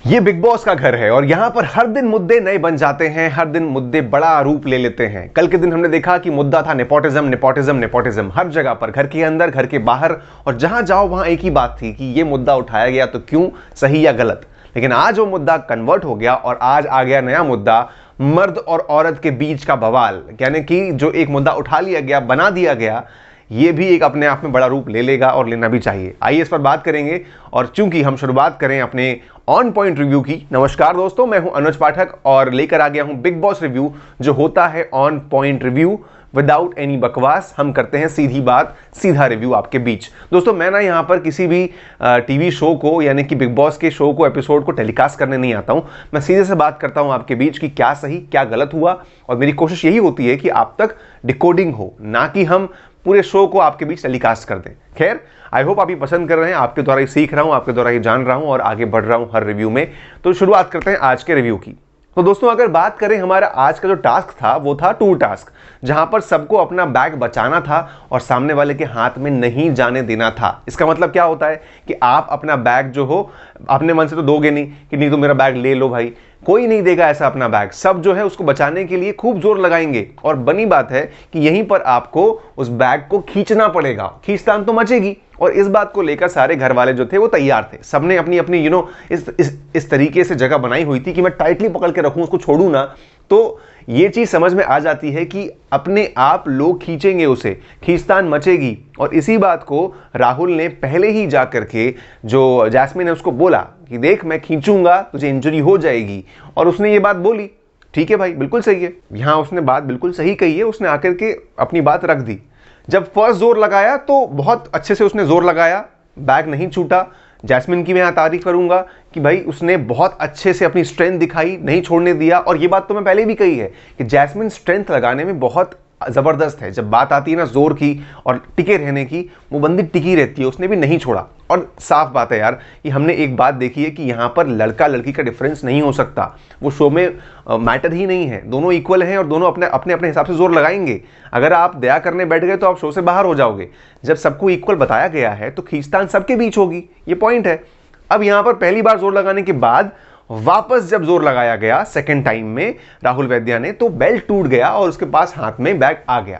ये big boss का घर है और यहां पर हर दिन मुद्दे नए बन जाते हैं, हर दिन मुद्दे बड़ा रूप ले लेते हैं। कल के दिन हमने देखा कि मुद्दा था नेपोटिज्म नेपोटिज्म नेपोटिज्म, हर जगह पर, घर के अंदर, घर के बाहर, और जहां जाओ वहां एक ही बात थी कि ये मुद्दा उठाया गया तो क्यों, सही या गलत। लेकिन आज वो मुद्दा कन्वर्ट हो गया और आज आ गया नया मुद्दा, मर्द और औरत के बीच का बवाल। यानी कि जो एक मुद्दा उठा लिया गया, बना दिया गया, ये भी एक अपने आप में बड़ा रूप ले लेगा और लेना भी चाहिए। आइए इस पर बात करेंगे। और चूंकि हम शुरुआत करें अपने ऑन पॉइंट रिव्यू की। नमस्कार दोस्तों, मैं हूं अनुज पाठक और लेकर आ गया हूं बिग बॉस रिव्यू, जो होता है on point review, without any बकवास। हम करते हैं सीधी बात, सीधा रिव्यू आपके बीच। दोस्तों मैं ना यहाँ पर किसी भी टीवी शो को, यानी कि बिग बॉस के शो को, एपिसोड को टेलीकास्ट करने नहीं आता हूँ। मैं सीधे से बात करता हूँ आपके बीच कि क्या सही क्या गलत हुआ, और मेरी कोशिश यही होती है कि आप तक डिकोडिंग हो, ना कि हम पूरे शो को आपके बीच टेलीकास्ट कर दें। खैर, आई होप आप ये पसंद कर रहे हैं, आपके द्वारा ही सीख रहा हूं, आपके द्वारा ही जान रहा हूं और आगे बढ़ रहा हूं हर रिव्यू में। तो शुरुआत करते हैं आज के रिव्यू की। तो दोस्तों अगर बात करें, हमारा आज का जो टास्क था वो था टूर टास्क, जहां पर सबको अपना बैग बचाना था और सामने वाले के हाथ में नहीं जाने देना था। इसका मतलब क्या होता है कि आप अपना बैग जो हो अपने मन से तो दोगे नहीं कि नहीं तो मेरा बैग ले लो भाई, कोई नहीं देगा ऐसा अपना बैग। सब जो है उसको बचाने के लिए खूब जोर लगाएंगे, और बनी बात है कि यहीं पर आपको उस बैग को खींचना पड़ेगा। खींचतान तो मचेगी, और इस बात को लेकर सारे घर वाले जो थे वो तैयार थे। सबने अपनी अपनी इस तरीके से जगह बनाई हुई थी कि मैं टाइटली पकड़ के रखूं, उसको छोड़ू ना। तो ये चीज समझ में आ जाती है कि अपने आप लोग खींचेंगे उसे, खींचतान मचेगी। और इसी बात को राहुल ने पहले ही जाकर के, जो जैस्मिन है उसको बोला कि देख मैं खींचूंगा तुझे इंजरी हो जाएगी, और उसने ये बात बोली। ठीक है भाई, बिल्कुल सही है, यहां उसने बात बिल्कुल सही कही है, उसने आकर के अपनी बात रख दी। जब फर्स्ट जोर लगाया तो बहुत अच्छे से उसने जोर लगाया, बैग नहीं छूटा। जैस्मिन की मैं यहाँ तारीफ करूंगा कि भाई उसने बहुत अच्छे से अपनी स्ट्रेंथ दिखाई, नहीं छोड़ने दिया। और ये बात तो मैं पहले भी कही है कि जैस्मिन स्ट्रेंथ लगाने में बहुत जबरदस्त है। जब बात आती है ना जोर की और टिके रहने की, वो बंदी टिकी रहती है, उसने भी नहीं छोड़ा। और साफ बात है यार कि हमने एक बात देखी है कि यहाँ पर लड़का लड़की का डिफरेंस नहीं हो सकता, वो शो में मैटर ही नहीं है। दोनों इक्वल हैं और दोनों अपने अपने अपने हिसाब से जोर लगाएंगे। अगर आप दया करने बैठ गए तो आप शो से बाहर हो जाओगे। जब सबको इक्वल बताया गया है तो खींचतान सबके बीच होगी, ये पॉइंट है। अब यहाँ पर पहली बार जोर लगाने के बाद वापस जब जोर लगाया गया सेकेंड टाइम में राहुल वैद्या ने, तो बेल्ट टूट गया और उसके पास हाथ में बैग आ गया।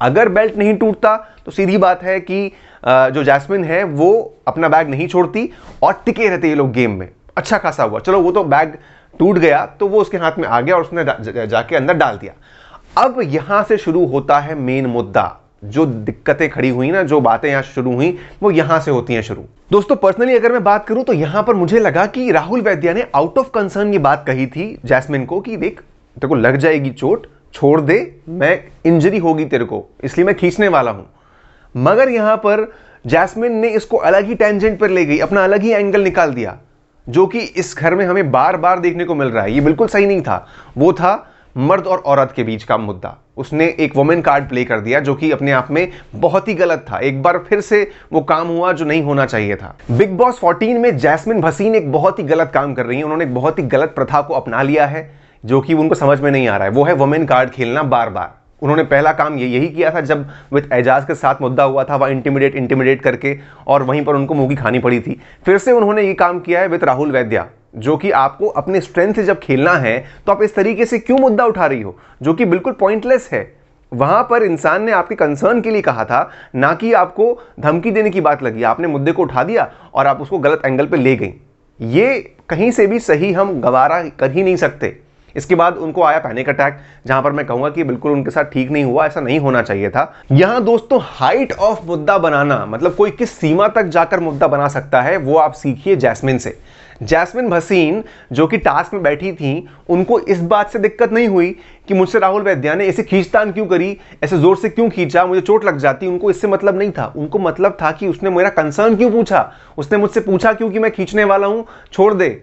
अगर बेल्ट नहीं टूटता तो सीधी बात है कि जो जैस्मिन है वो अपना बैग नहीं छोड़ती और टिके रहते ये लोग गेम में। अच्छा खासा हुआ, चलो वो तो बैग टूट गया तो वो उसके हाथ में आ गया और उसने जाके अंदर डाल दिया। अब यहां से शुरू होता है मेन मुद्दा। जो दिक्कतें खड़ी हुई ना, जो बातें यहां शुरू हुई, वो यहां से होती हैं शुरू। दोस्तों पर्सनली अगर मैं बात करूं तो यहां पर मुझे लगा कि राहुल वैद्या ने आउट ऑफ कंसर्न ये बात कही थी जैस्मिन को कि देख तेरे को लग जाएगी चोट, छोड़ दे, मैं इंजरी होगी तेरे को, इसलिए मैं खींचने वाला हूं। मगर यहां पर जैस्मिन ने इसको अलग ही टेंजेंट पर ले गई, अपना अलग ही एंगल निकाल दिया, जो कि इस घर में हमें बार बार देखने को मिल रहा है। ये बिल्कुल सही नहीं था। वो था मर्द और औरत के बीच का मुद्दा। उसने एक वुमेन कार्ड प्ले कर दिया, जो कि अपने आप में बहुत ही गलत था। एक बार फिर से वो काम हुआ जो नहीं होना चाहिए था। बिग बॉस 14 में जैस्मिन भसीन एक बहुत ही गलत काम कर रही है। उन्होंने एक बहुत ही गलत प्रथा को अपना लिया है, जो कि उनको समझ में नहीं आ रहा है। वो है वुमेन कार्ड खेलना बार बार। उन्होंने पहला काम यही किया था जब विद एजाज के साथ मुद्दा हुआ था, वह इंटिमिडेट करके, और वहीं पर उनको मुंह की खानी पड़ी थी। फिर से उन्होंने ये काम किया है विद राहुल वैद्या, जो कि आपको अपने स्ट्रेंथ से जब खेलना है तो आप इस तरीके से क्यों मुद्दा उठा रही हो, जो कि बिल्कुल पॉइंटलेस है। वहां पर इंसान ने आपके कंसर्न के लिए कहा था, ना कि आपको धमकी देने की बात लगी। आपने मुद्दे को उठा दिया और आप उसको गलत एंगल पे ले गई। ये कहीं से भी सही हम गवारा कर ही नहीं सकते। इसके बाद उनको आया पैनिक अटैक, जहां पर मैं कहूंगा कि बिल्कुल उनके साथ ठीक नहीं हुआ, ऐसा नहीं होना चाहिए था। यहां दोस्तों हाइट ऑफ मुद्दा बनाना, मतलब कोई किस सीमा तक जाकर मुद्दा बना सकता है, वो आप सीखिए जैस्मिन से। जैस्मिन भसीन जो कि टास्क में बैठी थी, उनको इस बात से दिक्कत नहीं हुई कि मुझसे राहुल वैद्या ने ऐसे खींचतान क्यों करी, ऐसे जोर से क्यों खींचा, मुझे चोट लग जाती। उनको इससे मतलब नहीं था। उनको मतलब था कि उसने मेरा कंसर्न क्यों पूछा, उसने मुझसे पूछा क्यों कि मैं खींचने वाला हूं, छोड़ दे।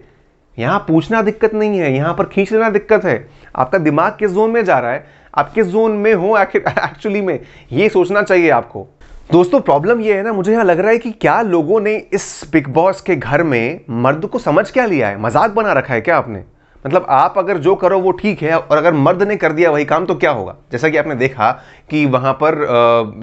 यहां पूछना दिक्कत नहीं है, यहां पर खींच लेना दिक्कत है। आपका दिमाग किस जोन में जा रहा है, आप किस जोन में हो एक्चुअली में, ये सोचना चाहिए आपको। दोस्तों प्रॉब्लम ये है ना, मुझे यहां लग रहा है कि क्या लोगों ने इस बिग बॉस के घर में मर्द को समझ क्या लिया है, मजाक बना रखा है क्या आपने। मतलब आप अगर जो करो वो ठीक है, और अगर मर्द ने कर दिया वही काम तो क्या होगा। जैसा कि आपने देखा कि वहां पर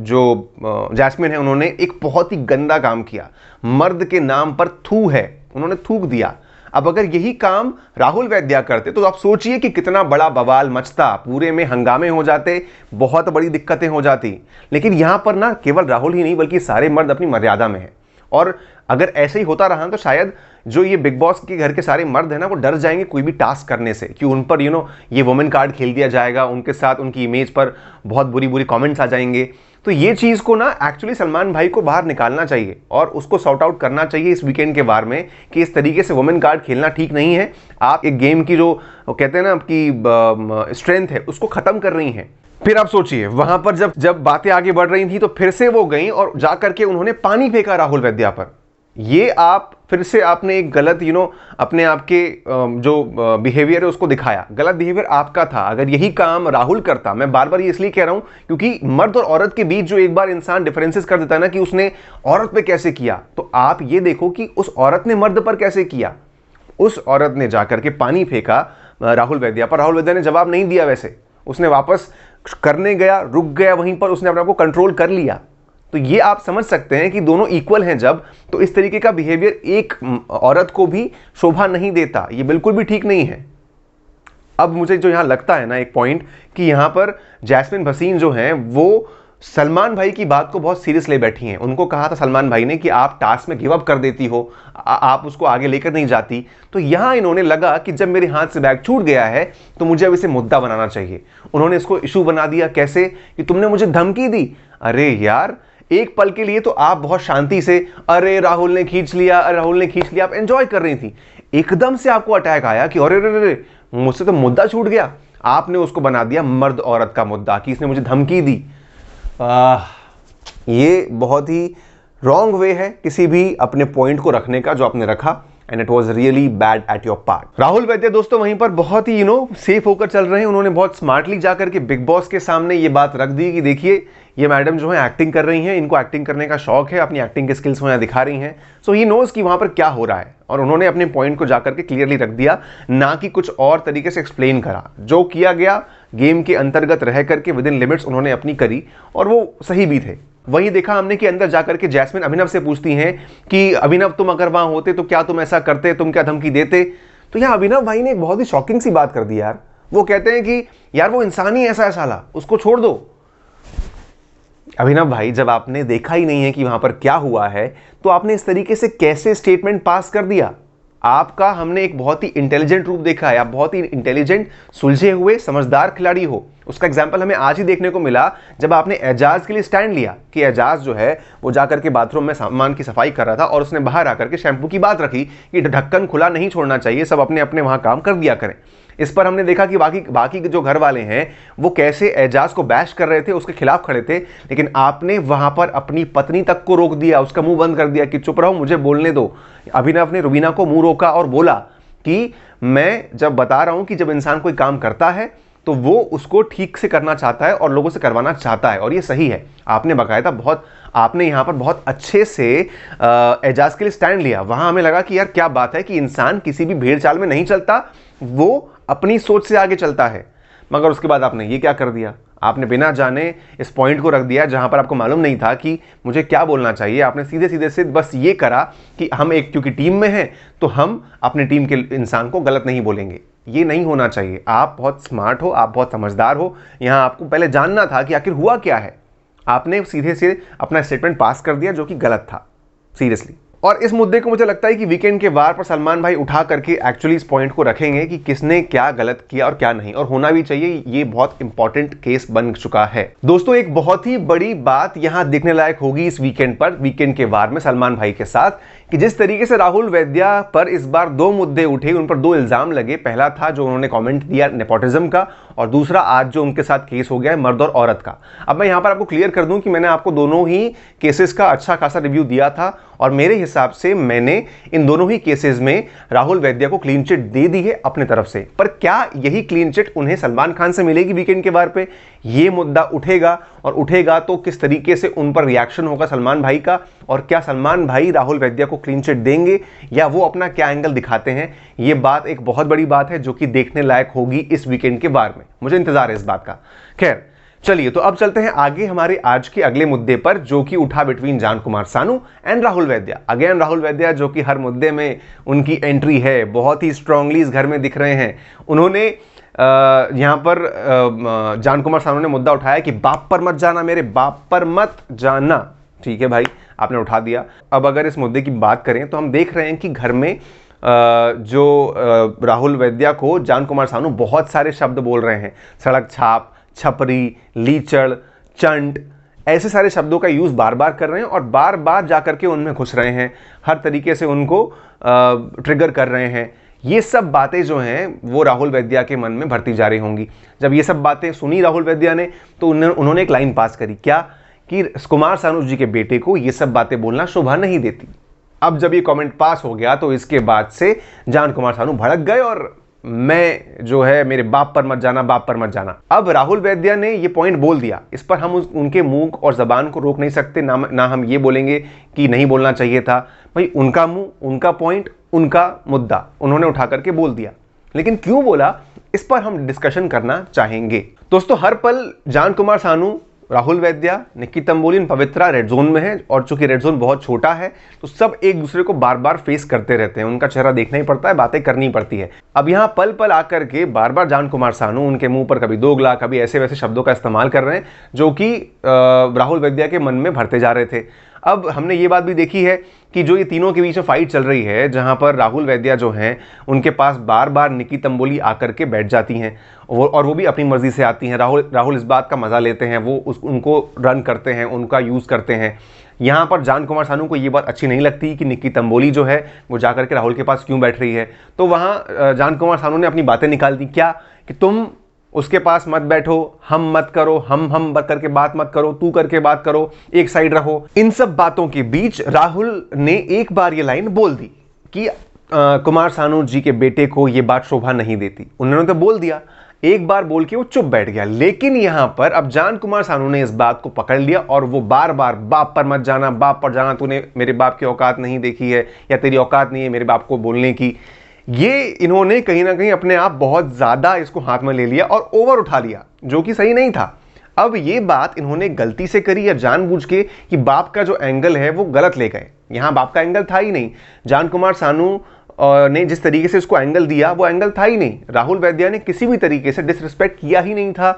जो जैस्मिन है, उन्होंने एक बहुत ही गंदा काम किया। मर्द के नाम पर थू है, उन्होंने थूक दिया। अब अगर यही काम राहुल वैद्या करते तो आप सोचिए कि कितना बड़ा बवाल मचता, पूरे में हंगामे हो जाते, बहुत बड़ी दिक्कतें हो जाती। लेकिन यहां पर ना केवल राहुल ही नहीं बल्कि सारे मर्द अपनी मर्यादा में हैं। और अगर ऐसे ही होता रहा तो शायद जो ये बिग बॉस के घर के सारे मर्द हैं ना, वो डर जाएंगे कोई भी टास्क करने से कि उन पर ये वुमेन कार्ड खेल दिया जाएगा, उनके साथ उनकी इमेज पर बहुत बुरी बुरी कमेंट्स आ जाएंगे। तो ये चीज़ को ना एक्चुअली सलमान भाई को बाहर निकालना चाहिए और उसको सॉर्ट आउट करना चाहिए इस वीकेंड के बार में कि इस तरीके से वुमेन कार्ड खेलना ठीक नहीं है। आप एक गेम की जो कहते हैं ना आपकी स्ट्रेंथ है उसको खत्म कर रही हैं। फिर आप सोचिए वहां पर जब बातें आगे बढ़ रही थी तो फिर से वो गई और जाकर के उन्होंने पानी फेंका राहुल वैद्या पर। ये आप फिर से आपने एक गलत अपने आप के जो बिहेवियर है उसको दिखाया। गलत बिहेवियर आपका था। अगर यही काम राहुल करता, मैं बार बार ये इसलिए कह रहा हूं क्योंकि मर्द और औरत के बीच जो एक बार इंसान डिफरेंसेस कर देता है ना कि उसने औरत पे कैसे किया, तो आप ये देखो कि उस औरत ने मर्द पर कैसे किया। उस औरत ने जाकर के पानी फेंका राहुल वैद्या पर। राहुल वैद्या ने जवाब नहीं दिया, वैसे उसने वापस करने गया, रुक गया वहीं पर, उसने अपने आप को कंट्रोल कर लिया। तो ये आप समझ सकते हैं कि दोनों इक्वल हैं जब, तो इस तरीके का बिहेवियर एक औरत को भी शोभा नहीं देता, ये बिल्कुल भी ठीक नहीं है। अब मुझे जो यहां लगता है ना एक पॉइंट कि यहां पर जैस्मिन भसीन जो हैं वो सलमान भाई की बात को बहुत सीरियस ले बैठी हैं। उनको कहा था सलमान भाई ने कि आप टास्क में गिव अप कर देती हो, आप उसको आगे लेकर नहीं जाती। तो यहां इन्होंने लगा कि जब मेरे हाथ से बैग छूट गया है तो मुझे अब इसे मुद्दा बनाना चाहिए। उन्होंने इसको इशू बना दिया। कैसे? कि तुमने मुझे धमकी दी। अरे यार, एक पल के लिए तो आप बहुत शांति से अरे राहुल ने खींच लिया, अरे राहुल ने खींच लिया, आप एंजॉय कर रही थी। एकदम से आपको अटैक आया कि अरे रे मुझसे तो मुद्दा छूट गया। आपने उसको बना दिया मर्द औरत का मुद्दा कि इसने मुझे धमकी दी। ये बहुत ही रॉन्ग वे है किसी भी अपने पॉइंट को रखने का जो आपने रखा, and it was really bad at your part. Rahul Vaidya दोस्तों वहीं पर बहुत ही सेफ होकर चल रहे हैं। उन्होंने बहुत स्मार्टली जाकर के बिग बॉस के सामने ये बात रख दी कि देखिए ये मैडम जो है एक्टिंग कर रही हैं, इनको एक्टिंग करने का शौक है, अपनी एक्टिंग के स्किल्स वहां दिखा रही हैं। सो ही नोज कि वहां पर क्या हो रहा है, और उन्होंने अपने पॉइंट को जाकर के क्लियरली रख दिया, ना कि कुछ और तरीके से एक्सप्लेन करा। जो किया गया गेम के अंतर्गत रह करके विद इन लिमिट्स उन्होंने अपनी करी, और वो सही भी थे। वही देखा हमने कि अंदर जाकर के जैस्मिन अभिनव से पूछती हैं कि अभिनव तुम अगर वहां होते तो क्या तुम ऐसा करते, तुम क्या धमकी देते। तो यहाँ अभिनव भाई ने एक बहुत ही शॉकिंग सी बात कर दी यार। वो कहते हैं कि यार वो इंसान ही ऐसा है साला, उसको छोड़ दो। अभिनव भाई, जब आपने देखा ही नहीं है कि वहां पर क्या हुआ है तो आपने इस तरीके से कैसे स्टेटमेंट पास कर दिया। आपका हमने एक बहुत ही इंटेलिजेंट रूप देखा है, आप बहुत ही इंटेलिजेंट, सुलझे हुए, समझदार खिलाड़ी हो। उसका एग्जाम्पल हमें आज ही देखने को मिला जब आपने एजाज के लिए स्टैंड लिया कि एजाज जो है वो जाकर के बाथरूम में सामान की सफाई कर रहा था और उसने बाहर आकर के शैम्पू की बात रखी कि ढक्कन खुला नहीं छोड़ना चाहिए, सब अपने अपने वहां काम कर दिया करें। इस पर हमने देखा कि बाकी जो घर वाले हैं वो कैसे एजाज को बैश कर रहे थे, उसके खिलाफ खड़े थे, लेकिन आपने वहां पर अपनी पत्नी तक को रोक दिया, उसका मुंह बंद कर दिया कि चुप रहो, मुझे बोलने दो। अभिनव ने रुबीना को मुंह रोका और बोला कि मैं जब बता रहा हूं कि जब इंसान कोई काम करता है तो वो उसको ठीक से करना चाहता है और लोगों से करवाना चाहता है, और ये सही है। आपने बाकायदा आपने यहां पर बहुत अच्छे से एजाज के लिए स्टैंड लिया। वहां हमें लगा कि यार क्या बात है कि इंसान किसी भी भेड़ चाल में नहीं चलता, वो अपनी सोच से आगे चलता है। मगर उसके बाद आपने ये क्या कर दिया, आपने बिना जाने इस पॉइंट को रख दिया जहां पर आपको मालूम नहीं था कि मुझे क्या बोलना चाहिए। आपने सीधे सीधे से बस ये करा कि हम एक क्योंकि टीम में हैं तो हम अपनी टीम के इंसान को गलत नहीं बोलेंगे। ये नहीं होना चाहिए। आप बहुत स्मार्ट हो, आप बहुत समझदार हो, यहां आपको पहले जानना था कि आखिर हुआ क्या है। आपने सीधे से अपना स्टेटमेंट पास कर दिया जो कि गलत था, सीरियसली। और इस मुद्दे को मुझे लगता है कि वीकेंड के वार पर सलमान भाई उठा करके एक्चुअली इस पॉइंट को रखेंगे कि किसने क्या गलत किया और क्या नहीं, और होना भी चाहिए। ये बहुत इंपॉर्टेंट केस बन चुका है। दोस्तों एक बहुत ही बड़ी बात यहां देखने लायक होगी इस वीकेंड पर, वीकेंड के वार में सलमान भाई के साथ, कि जिस तरीके से राहुल वैद्या पर इस बार दो मुद्दे उठे, उन पर दो इल्जाम लगे। पहला था जो उन्होंने कमेंट दिया नेपोटिज्म का, और दूसरा आज जो उनके साथ केस हो गया है मर्द और औरत का। अब मैं यहां पर आपको क्लियर कर दूं कि मैंने आपको दोनों ही केसेस का अच्छा खासा रिव्यू दिया था, और मेरे हिसाब से मैंने इन दोनों ही केसेस में राहुल वैद्या को क्लीन चिट दे दी है अपने तरफ से। पर क्या यही क्लीन चिट उन्हें सलमान खान से मिलेगी वीकेंड के बार पे? ये मुद्दा उठेगा, और उठेगा तो किस तरीके से उन पर रिएक्शन होगा सलमान भाई का, और क्या सलमान भाई राहुल वैद्या को क्लीन चिट देंगे या वो अपना क्या एंगल दिखाते हैं। ये बात एक बहुत बड़ी बात है जो कि देखने लायक होगी इस वीकेंड के बार में। मुझे इंतजार है इस बात का। खैर, चलिए तो अब चलते हैं आगे हमारे आज के अगले मुद्दे पर, जो कि उठा बिटवीन जान कुमार सानू एंड राहुल वैद्या। अगेन राहुल वैद्या, जो कि हर मुद्दे में उनकी एंट्री है, बहुत ही स्ट्रांगली इस घर में दिख रहे हैं। उन्होंने यहां पर जान कुमार सानू ने मुद्दा उठाया कि बाप पर मत जाना, मेरे बाप पर मत जाना। ठीक है भाई, आपने उठा दिया। अब अगर इस मुद्दे की बात करें तो हम देख रहे हैं कि घर में जो राहुल वैद्या को जान कुमार सानू बहुत सारे शब्द बोल रहे हैं। सड़क छाप, छपरी, लीचड़, चंट, ऐसे सारे शब्दों का यूज बार बार कर रहे हैं और बार बार जाकर के उनमें घुस रहे हैं, हर तरीके से उनको ट्रिगर कर रहे हैं। ये सब बातें जो हैं वो राहुल वैद्या के मन में भरती जा रही होंगी। जब ये सब बातें सुनी राहुल वैद्या ने तो उन्होंने एक लाइन पास करी, क्या कि कुमार सानू जी के बेटे को ये सब बातें बोलना शोभा नहीं देती। अब जब ये कमेंट पास हो गया तो इसके बाद से जान कुमार सानू भड़क गए और मैं जो है मेरे बाप पर मत जाना, बाप पर मत जाना। अब राहुल वैद्या ने ये पॉइंट बोल दिया, इस पर हम उनके मुंह और जबान को रोक नहीं सकते, ना हम ये बोलेंगे कि नहीं बोलना चाहिए था। भाई उनका मुंह, उनका पॉइंट, उनका मुद्दा, उन्होंने उठा करके बोल दिया। लेकिन क्यों बोला, इस पर हम डिस्कशन करना चाहेंगे। दोस्तों, हर पल जान कुमार सानू, राहुल वैद्या, निक्की तंबोली, पवित्रा रेड जोन में है और चूंकि रेड जोन बहुत छोटा है तो सब एक दूसरे को बार बार फेस करते रहते हैं। उनका चेहरा देखना ही पड़ता है, बातें करनी पड़ती है। अब यहां पल पल आकर के बार बार जान कुमार सानू उनके मुंह पर कभी दोगला, कभी ऐसे वैसे शब्दों का इस्तेमाल कर रहे हैं जो कि राहुल वैद्या के मन में भरते जा रहे थे। अब हमने ये बात भी देखी है कि जो ये तीनों के बीच में फाइट चल रही है, जहां पर राहुल वैद्या जो हैं उनके पास बार बार निक्की तंबोली आकर के बैठ जाती हैं और वो भी अपनी मर्जी से आती हैं। राहुल इस बात का मजा लेते हैं, वो उनको रन करते हैं, उनका यूज करते हैं। यहाँ पर जान कुमार सानू को ये बात अच्छी नहीं लगती कि निक्की तंबोली जो है वो जाकर के राहुल के पास क्यों बैठ रही है। तो वहाँ जान कुमार सानू ने अपनी बातें निकाल दी, क्या कि तुम उसके पास मत बैठो, हम मत करो, हम करके बात मत करो, तू करके बात करो, एक साइड रहो। इन सब बातों के बीच राहुल ने एक बार ये लाइन बोल दी कि कुमार सानू जी के बेटे को ये बात शोभा नहीं देती। उन्होंने तो बोल दिया, एक बार बोल के वो चुप बैठ गया। लेकिन यहां पर अब जान कुमार सानू ने इस बात को पकड़ लिया और वो बार बार बाप पर मत जाना, बाप पर जाना, तूने मेरे बाप की औकात नहीं देखी है या तेरी औकात नहीं है मेरे बाप को बोलने की। ये इन्होंने कहीं ना कहीं अपने आप बहुत ज्यादा इसको हाथ में ले लिया और ओवर उठा लिया, जो कि सही नहीं था। अब ये बात इन्होंने गलती से करी या जानबूझ के कि बाप का जो एंगल है वो गलत ले गए। यहां बाप का एंगल था ही नहीं। जान कुमार सानू ने जिस तरीके से इसको एंगल दिया वो एंगल था ही नहीं। राहुल वैद्या ने किसी भी तरीके से डिसरिस्पेक्ट किया ही नहीं था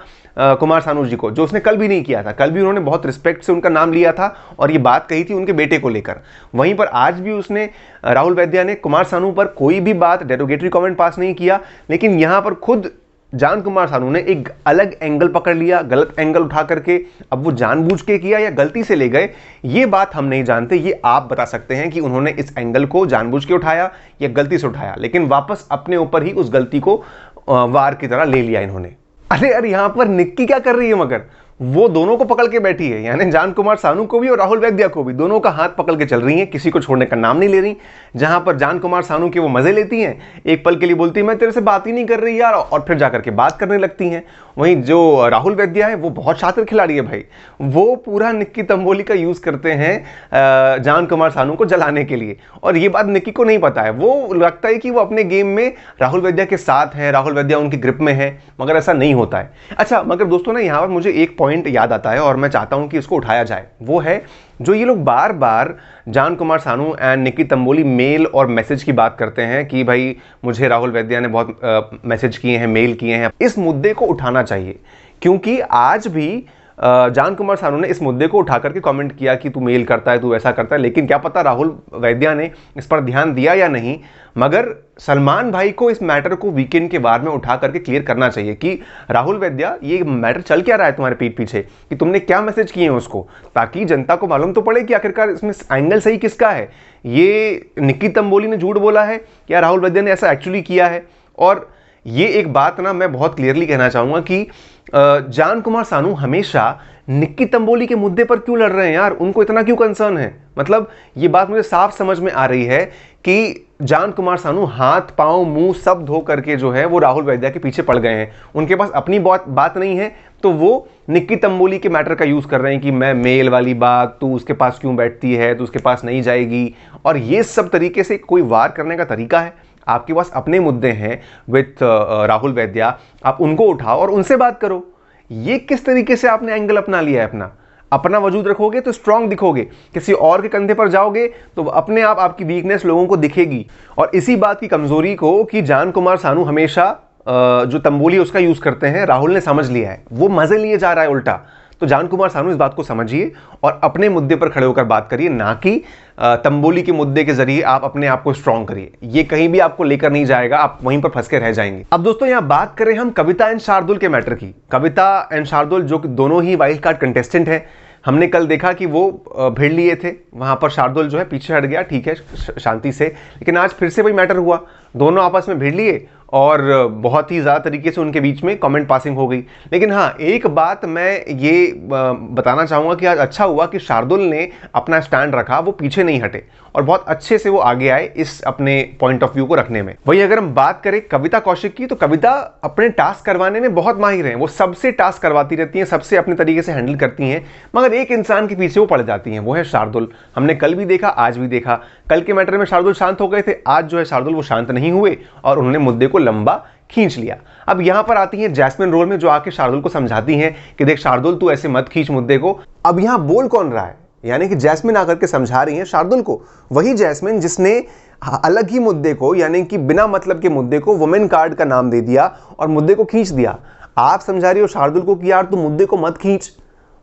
कुमार सानू जी को, जो उसने कल भी नहीं किया था। कल भी उन्होंने बहुत रिस्पेक्ट से उनका नाम लिया था और ये बात कही थी उनके बेटे को लेकर। वहीं पर आज भी उसने राहुल वैद्या ने कुमार सानू पर कोई भी बात डेरोगेटरी कमेंट पास नहीं किया। लेकिन यहां पर खुद जान कुमार सानू ने एक अलग एंगल पकड़ लिया, गलत एंगल उठा करके। अब वो जानबूझ के किया या गलती से ले गए, ये बात हम नहीं जानते। ये आप बता सकते हैं कि उन्होंने इस एंगल को जानबूझ के उठाया या गलती से उठाया, लेकिन वापस अपने ऊपर ही उस गलती को वार की तरह ले लिया इन्होंने। अरे यार, यहां पर निक्की क्या कर रही है, मगर वो दोनों को पकड़ के बैठी है, यानी जान कुमार सानू को भी और राहुल वैद्या को भी, दोनों का हाथ पकड़ के चल रही हैं, किसी को छोड़ने का नाम नहीं ले रही। जहां पर जान कुमार सानू के वो मजे लेती हैं, एक पल के लिए बोलती है मैं तेरे से बात ही नहीं कर रही यार, और फिर जाकर के बात करने लगती हैं। वहीं जो राहुल वैद्या है वो बहुत शातिर खिलाड़ी है भाई, वो पूरा निक्की तंबोली का यूज करते हैं जान कुमार सानू को जलाने के लिए। और ये बात निक्की को नहीं पता है, वो लगता है कि वो अपने गेम में राहुल वैद्या के साथ है, राहुल वैद्या उनकी ग्रिप में है, मगर ऐसा नहीं होता है। अच्छा, मगर दोस्तों ना यहाँ पर मुझे एक पॉइंट याद आता है और मैं चाहता हूं कि इसको उठाया जाए। वो है जो ये लोग बार बार जान कुमार सानू एंड निक्की तंबोली मेल और मैसेज की बात करते हैं कि भाई मुझे राहुल वैद्या ने बहुत मैसेज किए हैं, मेल किए हैं। इस मुद्दे को उठाना चाहिए, क्योंकि आज भी जान कुमार सानू ने इस मुद्दे को उठा करके कमेंट किया कि तू मेल करता है, तू ऐसा करता है। लेकिन क्या पता राहुल वैद्या ने इस पर ध्यान दिया या नहीं, मगर सलमान भाई को इस मैटर को वीकेंड के बाद में उठा करके क्लियर करना चाहिए कि राहुल वैद्या ये मैटर चल क्या रहा है तुम्हारे पीठ पीछे, कि तुमने क्या मैसेज किए हैं उसको, ताकि जनता को मालूम तो पड़े कि आखिरकार इसमें एंगल सही किसका है। ये निक्की तंबोली ने झूठ बोला है या राहुल वैद्या ने ऐसा एक्चुअली किया है। और ये एक बात ना मैं बहुत क्लियरली कहना चाहूंगा कि जान कुमार सानू हमेशा निक्की तंबोली के मुद्दे पर क्यों लड़ रहे हैं यार, उनको इतना क्यों कंसर्न है। मतलब ये बात मुझे साफ समझ में आ रही है कि जान कुमार सानू हाथ पांव मुंह सब धो करके जो है वो राहुल वैद्या के पीछे पड़ गए हैं। उनके पास अपनी बात नहीं है तो वो निक्की तंबोली के मैटर का यूज कर रहे हैं कि मैं मेल वाली बात, तू उसके पास क्यों बैठती है, तू उसके पास नहीं जाएगी। और ये सब तरीके से कोई वार करने का तरीका है। आपके पास अपने मुद्दे हैं विथ राहुल वैद्या, आप उनको उठाओ और उनसे बात करो। ये किस तरीके से आपने एंगल अपना लिया है अपना। अपना वजूद रखोगे तो स्ट्रांग दिखोगे, किसी और के कंधे पर जाओगे तो अपने आप आपकी वीकनेस लोगों को दिखेगी। और इसी बात की कमजोरी को कि जान कुमार सानू हमेशा जो तंबोली उसका यूज करते हैं, राहुल ने समझ लिया है। वो मजे लिए जा रहा है उल्टा। तो जान कुमार सानू इस बात को समझिए और अपने मुद्दे पर खड़े होकर बात करिए, ना कि तंबोली के मुद्दे के जरिए आप अपने आप को स्ट्रांग करिए। ये कहीं भी आपको लेकर नहीं जाएगा, आप वहीं पर फंस के रह जाएंगे। अब दोस्तों यहां बात करें हम कविता एंड शार्दुल के मैटर की। कविता एंड शार्दुल जो कि दोनों ही वाइल्ड कार्ड कंटेस्टेंट हैं, हमने कल देखा कि वो भिड़ लिए थे, वहां पर शार्दुल जो है पीछे हट गया, ठीक है, शांति से। लेकिन आज फिर से वही मैटर हुआ, दोनों आपस में भिड़ लिए और बहुत ही ज़्यादा तरीके से उनके बीच में कमेंट पासिंग हो गई। लेकिन हाँ, एक बात मैं ये बताना चाहूँगा कि आज अच्छा हुआ कि शार्दुल ने अपना स्टैंड रखा, वो पीछे नहीं हटे और बहुत अच्छे से वो आगे आए इस अपने पॉइंट ऑफ व्यू को रखने में। वही अगर हम बात करें कविता कौशिक की, तो कविता अपने टास्क करवाने में बहुत माहिर हैं। वो सबसे टास्क करवाती रहती हैं, सबसे अपने तरीके से हैंडल करती हैं, मगर एक इंसान के पीछे वो पड़ जाती हैं, वो है शार्दुल। हमने कल भी देखा, आज भी देखा। कल के मैटर में शार्दुल शांत हो गए थे, आज जो है शार्दुल वो शांत नहीं हुए और उन्होंने मुद्दे को लंबा खींच लिया। अब यहां पर आती है जैस्मिन रोल में, जो आके शार्दुल को समझाती हैं कि देख शार्दुल, तू ऐसे मत खींच मुद्दे को। अब यहां बोल कौन रहा है, यानी कि जैस्मिन आकर के समझा रही है शार्दुल को। वही जैस्मिन जिसने अलग ही मुद्दे को, यानी कि बिना मतलब के मुद्दे को वुमेन कार्ड का नाम दे दिया और मुद्दे को खींच दिया। आप समझा रही हो शार्दुल को कि यार तू मुद्दे को मत खींच।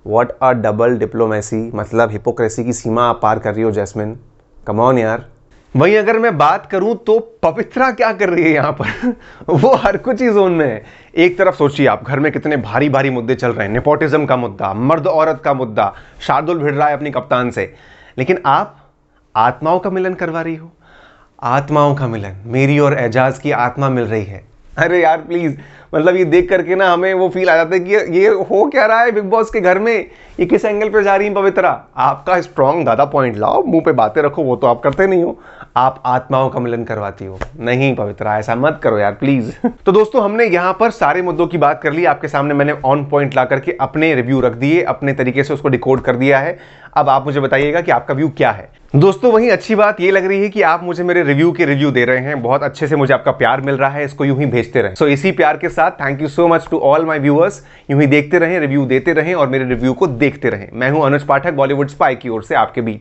व्हाट अ डबल डिप्लोमेसी, मतलब हिपोक्रेसी की सीमा आप पार कर रही हो जैस्मिन, कम ऑन यार। वहीं अगर मैं बात करूं तो पवित्रा क्या कर रही है यहां पर वो हर कुछ ही जोन में है। एक तरफ सोचिए आप, घर में कितने भारी भारी मुद्दे चल रहे हैं, नेपोटिज्म का मुद्दा, मर्द औरत का मुद्दा, शार्दुल भिड़ रहा है अपनी कप्तान से, लेकिन आप आत्माओं का मिलन करवा रही हो। आत्माओं का मिलन, मेरी और एजाज की आत्मा मिल रही है। अरे यार प्लीज, मतलब ये देख करके ना हमें वो फील आ जाता है कि ये हो क्या रहा है बिग बॉस के घर में, ये किस एंगल पे जा रही है पवित्रा। आपका स्ट्रॉन्ग दादा पॉइंट लाओ, मुंह पे बातें रखो, वो तो आप करते नहीं हो। आप आत्माओं का मिलन करवाती हो। नहीं पवित्रा, ऐसा मत करो यार प्लीज। तो दोस्तों हमने यहाँ पर सारे मुद्दों की बात कर ली, आपके सामने मैंने ऑन पॉइंट ला करके अपने रिव्यू रख दिए, अपने तरीके से उसको डिकोड कर दिया है। अब आप मुझे बताइएगा कि आपका व्यू क्या है। दोस्तों वहीं अच्छी बात ये लग रही है कि आप मुझे मेरे रिव्यू के रिव्यू दे रहे हैं, बहुत अच्छे से मुझे आपका प्यार मिल रहा है, इसको यूं ही भेजते रहें। सो इसी प्यार के साथ thank you so much to all my viewers. यूं ही देखते रहें, रिव्यू देते रहें और मेरे रिव्यू को देखते रहें। मैं हूं अनुज पाठक, बॉलीवुड स्पाई की ओर से आपके बीच।